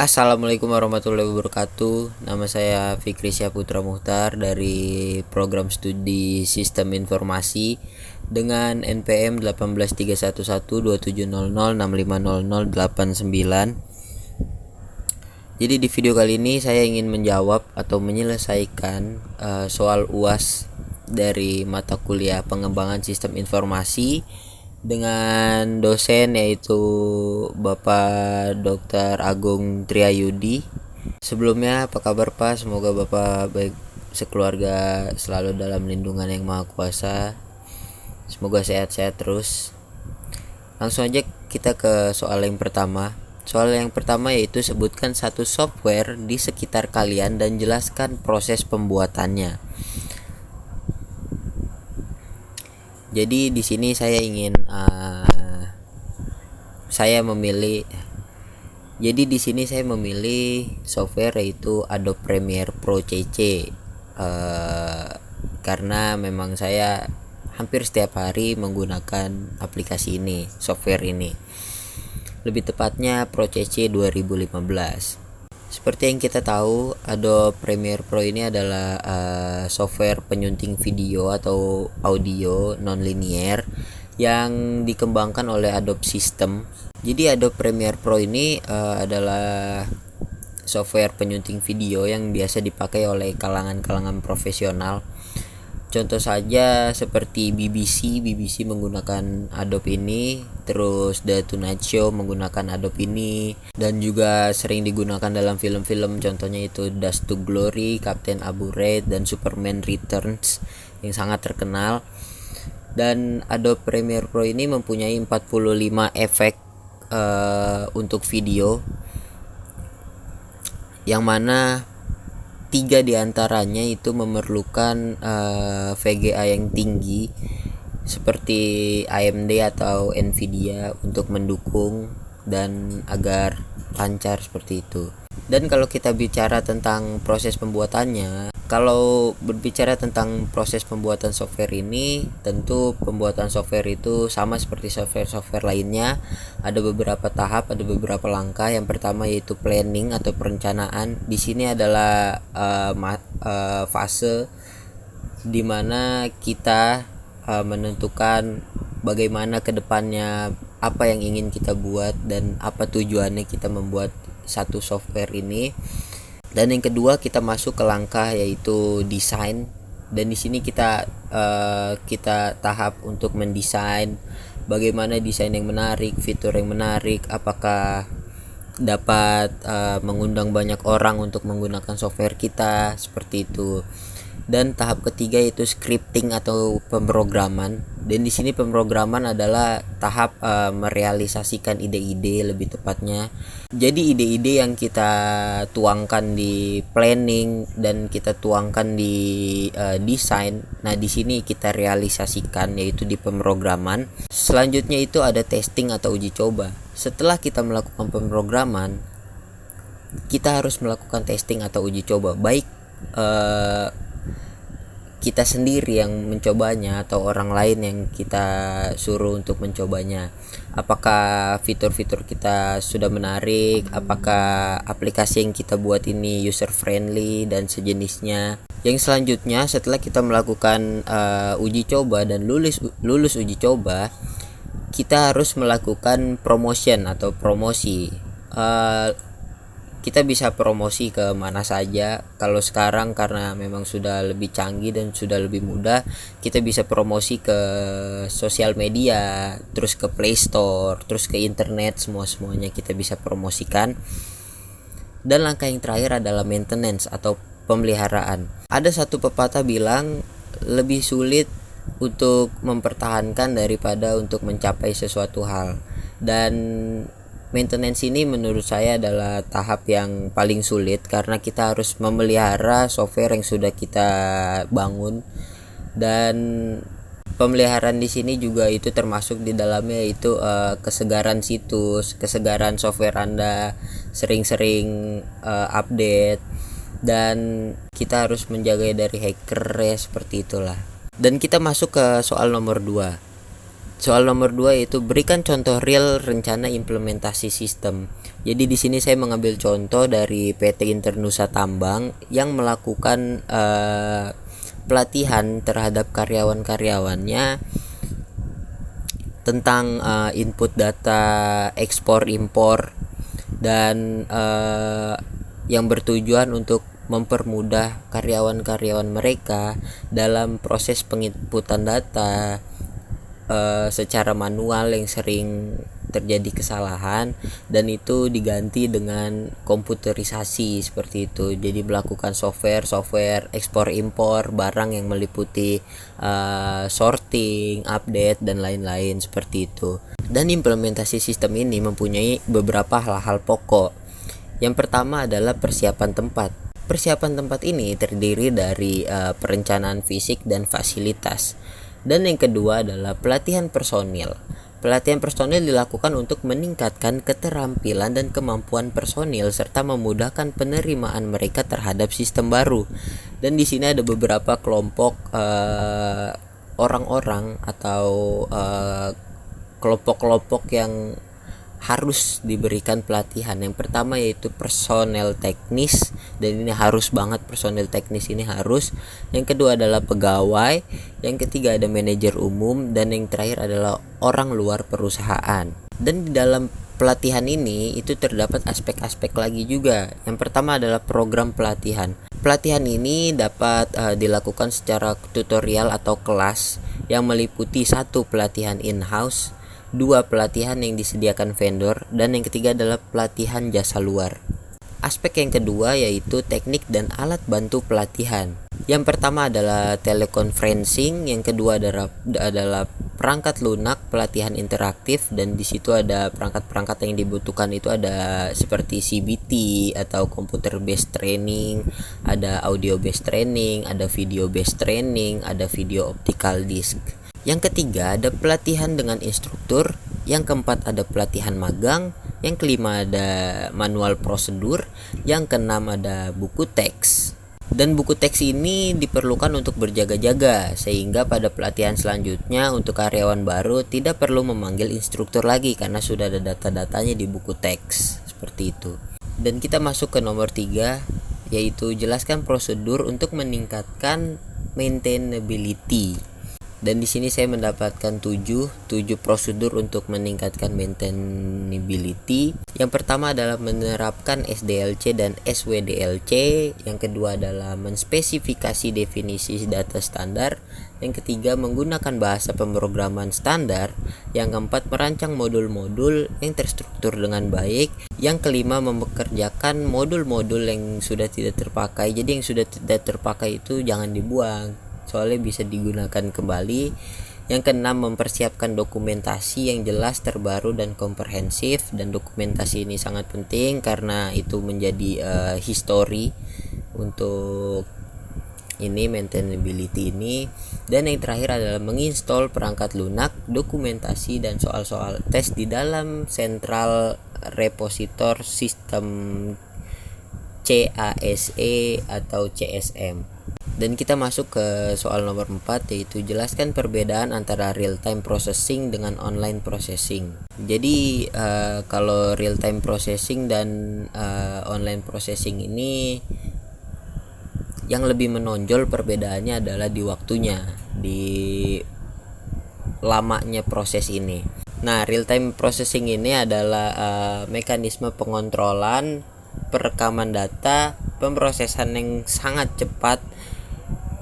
Assalamualaikum warahmatullahi wabarakatuh. Nama saya Fikri Syahputra Muhtar dari program studi Sistem Informasi dengan NPM 183112700650089. Jadi di video kali ini saya ingin menjawab atau menyelesaikan soal UAS dari mata kuliah Pengembangan Sistem Informasi dengan dosen yaitu Bapak Dr. Agung Triayudi. Sebelumnya apa kabar Pak? Semoga Bapak baik sekeluarga selalu dalam lindungan Yang Maha Kuasa. Semoga sehat-sehat terus. Langsung aja kita ke soal yang pertama. Soal yang pertama yaitu sebutkan satu software di sekitar kalian dan jelaskan proses pembuatannya. Jadi di sini saya ingin memilih software yaitu Adobe Premiere Pro CC karena memang saya hampir setiap hari menggunakan aplikasi ini, software ini. Lebih tepatnya Pro CC 2015. Seperti yang kita tahu, Adobe Premiere Pro ini adalah software penyunting video atau audio non-linear yang dikembangkan oleh Adobe System. Jadi Adobe Premiere Pro ini adalah software penyunting video yang biasa dipakai oleh kalangan-kalangan profesional. Contoh saja seperti BBC menggunakan Adobe ini, terus The Tonight Show menggunakan Adobe ini, dan juga sering digunakan dalam film-film, contohnya itu Dust to Glory, Captain Abu Raid, dan Superman Returns yang sangat terkenal. Dan Adobe Premiere Pro ini mempunyai 45 efek untuk video, yang mana 3 diantaranya itu memerlukan VGA yang tinggi seperti AMD atau Nvidia untuk mendukung dan agar lancar seperti itu. Dan kalau kita bicara tentang proses pembuatannya, kalau berbicara tentang proses pembuatan software ini, tentu pembuatan software itu sama seperti software-software lainnya. Ada beberapa tahap, ada beberapa langkah. Yang pertama yaitu planning atau perencanaan. Di sini adalah fase di mana kita menentukan bagaimana kedepannya, apa yang ingin kita buat dan apa tujuannya kita membuat satu software ini. Dan yang kedua kita masuk ke langkah yaitu desain, dan di sini kita tahap untuk mendesain bagaimana desain yang menarik, fitur yang menarik, apakah dapat mengundang banyak orang untuk menggunakan software kita, seperti itu. Dan tahap ketiga yaitu scripting atau pemrograman. Dan di sini pemrograman adalah tahap merealisasikan ide-ide, lebih tepatnya. Jadi ide-ide yang kita tuangkan di planning dan kita tuangkan di desain. Nah, di sini kita realisasikan yaitu di pemrograman. Selanjutnya itu ada testing atau uji coba. Setelah kita melakukan pemrograman, kita harus melakukan testing atau uji coba, baik kita sendiri yang mencobanya atau orang lain yang kita suruh untuk mencobanya. Apakah fitur-fitur kita sudah menarik, apakah aplikasi yang kita buat ini user friendly dan sejenisnya. Yang selanjutnya setelah kita melakukan uji coba dan lulus uji coba, kita harus melakukan promotion atau promosi. Kita bisa promosi ke mana saja. Kalau sekarang karena memang sudah lebih canggih dan sudah lebih mudah, kita bisa promosi ke sosial media, terus ke Play Store, terus ke internet, semuanya kita bisa promosikan. Dan langkah yang terakhir adalah maintenance atau pemeliharaan. Ada satu pepatah bilang lebih sulit untuk mempertahankan daripada untuk mencapai sesuatu hal. Dan maintenance ini menurut saya adalah tahap yang paling sulit karena kita harus memelihara software yang sudah kita bangun. Dan pemeliharaan di sini juga itu termasuk di dalamnya yaitu kesegaran situs, kesegaran software Anda, sering-sering update, dan kita harus menjaga dari hacker ya, seperti itulah. Dan kita masuk ke soal nomor 2. Soal nomor 2 yaitu berikan contoh real rencana implementasi sistem. Jadi di sini saya mengambil contoh dari PT Internusa Tambang yang melakukan pelatihan terhadap karyawan-karyawannya tentang input data ekspor impor dan yang bertujuan untuk mempermudah karyawan-karyawan mereka dalam proses penginputan data secara manual yang sering terjadi kesalahan, dan itu diganti dengan komputerisasi seperti itu. Jadi melakukan software ekspor impor barang yang meliputi sorting, update dan lain-lain seperti itu. Dan implementasi sistem ini mempunyai beberapa hal-hal pokok. Yang pertama adalah persiapan tempat. Persiapan tempat ini terdiri dari perencanaan fisik dan fasilitas. Dan yang kedua adalah pelatihan personil. Pelatihan personil dilakukan untuk meningkatkan keterampilan dan kemampuan personil serta memudahkan penerimaan mereka terhadap sistem baru. Dan di sini ada beberapa kelompok orang-orang atau kelompok-kelompok yang harus diberikan pelatihan. Yang pertama yaitu personel teknis, dan ini harus banget, personel teknis ini harus. Yang kedua adalah pegawai, yang ketiga ada manajer umum, dan yang terakhir adalah orang luar perusahaan. Dan di dalam pelatihan ini itu terdapat aspek-aspek lagi juga. Yang pertama adalah program pelatihan. Pelatihan ini dapat dilakukan secara tutorial atau kelas yang meliputi 1 pelatihan in-house, 2 pelatihan yang disediakan vendor, dan yang ketiga adalah pelatihan jasa luar. Aspek yang kedua yaitu teknik dan alat bantu pelatihan. Yang pertama adalah teleconferencing, yang kedua adalah perangkat lunak pelatihan interaktif, dan di situ ada perangkat-perangkat yang dibutuhkan itu ada seperti CBT atau computer based training, ada audio based training, ada video based training, ada video optical disc. Yang ketiga ada pelatihan dengan instruktur, yang keempat ada pelatihan magang, yang kelima ada manual prosedur, yang keenam ada buku teks. Dan buku teks ini diperlukan untuk berjaga-jaga, sehingga pada pelatihan selanjutnya untuk karyawan baru tidak perlu memanggil instruktur lagi karena sudah ada data-datanya di buku teks, seperti itu. Dan kita masuk ke nomor 3 yaitu jelaskan prosedur untuk meningkatkan maintainability. Dan di sini saya mendapatkan 7 prosedur untuk meningkatkan maintainability. Yang pertama adalah menerapkan SDLC dan SWDLC. Yang kedua adalah menspesifikasi definisi data standar. Yang ketiga menggunakan bahasa pemrograman standar. Yang keempat merancang modul-modul yang terstruktur dengan baik. Yang kelima mempekerjakan modul-modul yang sudah tidak terpakai. Jadi yang sudah tidak terpakai itu jangan dibuang, soalnya bisa digunakan kembali. Yang keenam mempersiapkan dokumentasi yang jelas, terbaru dan komprehensif, dan dokumentasi ini sangat penting karena itu menjadi history untuk ini maintainability ini. Dan yang terakhir adalah menginstall perangkat lunak, dokumentasi dan soal-soal tes di dalam Central Repositor System CASE atau CSM. Dan kita masuk ke soal nomor 4 yaitu jelaskan perbedaan antara real time processing dengan online processing. Jadi kalau real time processing dan online processing ini yang lebih menonjol perbedaannya adalah di waktunya, di lamanya proses ini. Nah, real time processing ini adalah mekanisme pengontrolan perekaman data, pemrosesan yang sangat cepat,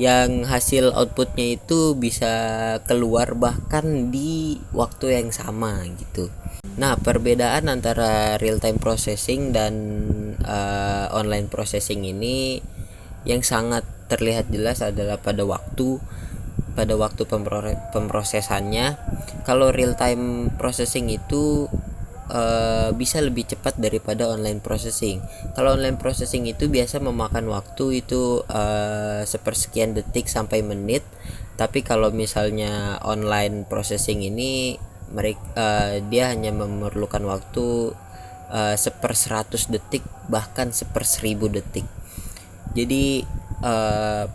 yang hasil outputnya itu bisa keluar bahkan di waktu yang sama gitu. Nah, perbedaan antara real time processing dan online processing ini yang sangat terlihat jelas adalah pada waktu pemrosesannya. Kalau real time processing itu bisa lebih cepat daripada online processing. Kalau online processing itu biasa memakan waktu itu sepersekian detik sampai menit. Tapi kalau misalnya online processing ini dia hanya memerlukan waktu 1/100 detik bahkan 1/1000 detik. Jadi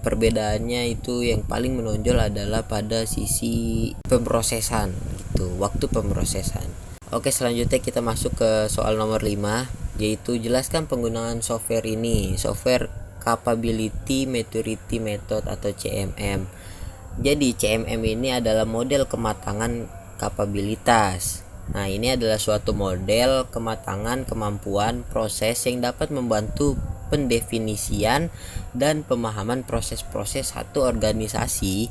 perbedaannya itu yang paling menonjol adalah pada sisi pemrosesan. gitu, waktu pemrosesan. Oke, selanjutnya kita masuk ke soal nomor 5, yaitu jelaskan penggunaan software ini, software Capability Maturity Method atau CMM. Jadi CMM ini adalah model kematangan kapabilitas. Nah, ini adalah suatu model kematangan kemampuan proses yang dapat membantu pendefinisian dan pemahaman proses-proses satu organisasi.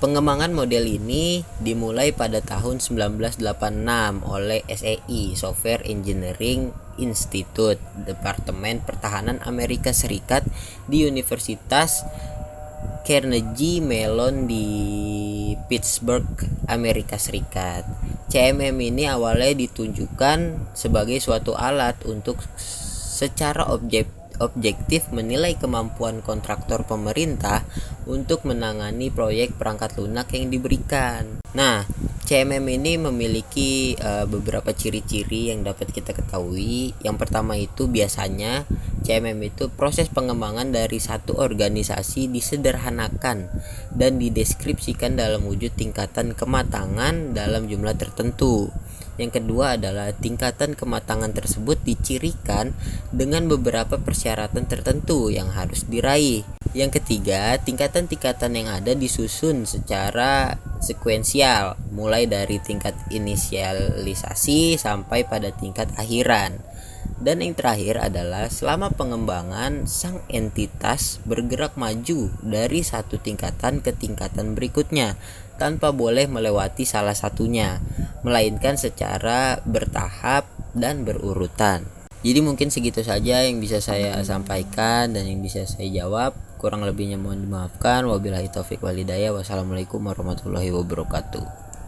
Pengembangan model ini dimulai pada tahun 1986 oleh SEI, Software Engineering Institute, Departemen Pertahanan Amerika Serikat di Universitas Carnegie Mellon di Pittsburgh, Amerika Serikat. CMM ini awalnya ditunjukkan sebagai suatu alat untuk secara objektif menilai kemampuan kontraktor pemerintah untuk menangani proyek perangkat lunak yang diberikan. Nah, CMM ini memiliki beberapa ciri-ciri yang dapat kita ketahui. Yang pertama itu biasanya CMM itu proses pengembangan dari satu organisasi disederhanakan dan dideskripsikan dalam wujud tingkatan kematangan dalam jumlah tertentu. Yang kedua adalah tingkatan kematangan tersebut dicirikan dengan beberapa persyaratan tertentu yang harus diraih. Yang ketiga, tingkatan-tingkatan yang ada disusun secara sekuensial, mulai dari tingkat inisialisasi sampai pada tingkat akhiran. Dan yang terakhir adalah selama pengembangan, sang entitas bergerak maju dari satu tingkatan ke tingkatan berikutnya tanpa boleh melewati salah satunya, melainkan secara bertahap dan berurutan. Jadi mungkin segitu saja yang bisa saya sampaikan dan yang bisa saya jawab. Kurang lebihnya mohon dimaafkan. Wabillahi taufik walhidayah. Wassalamualaikum warahmatullahi wabarakatuh.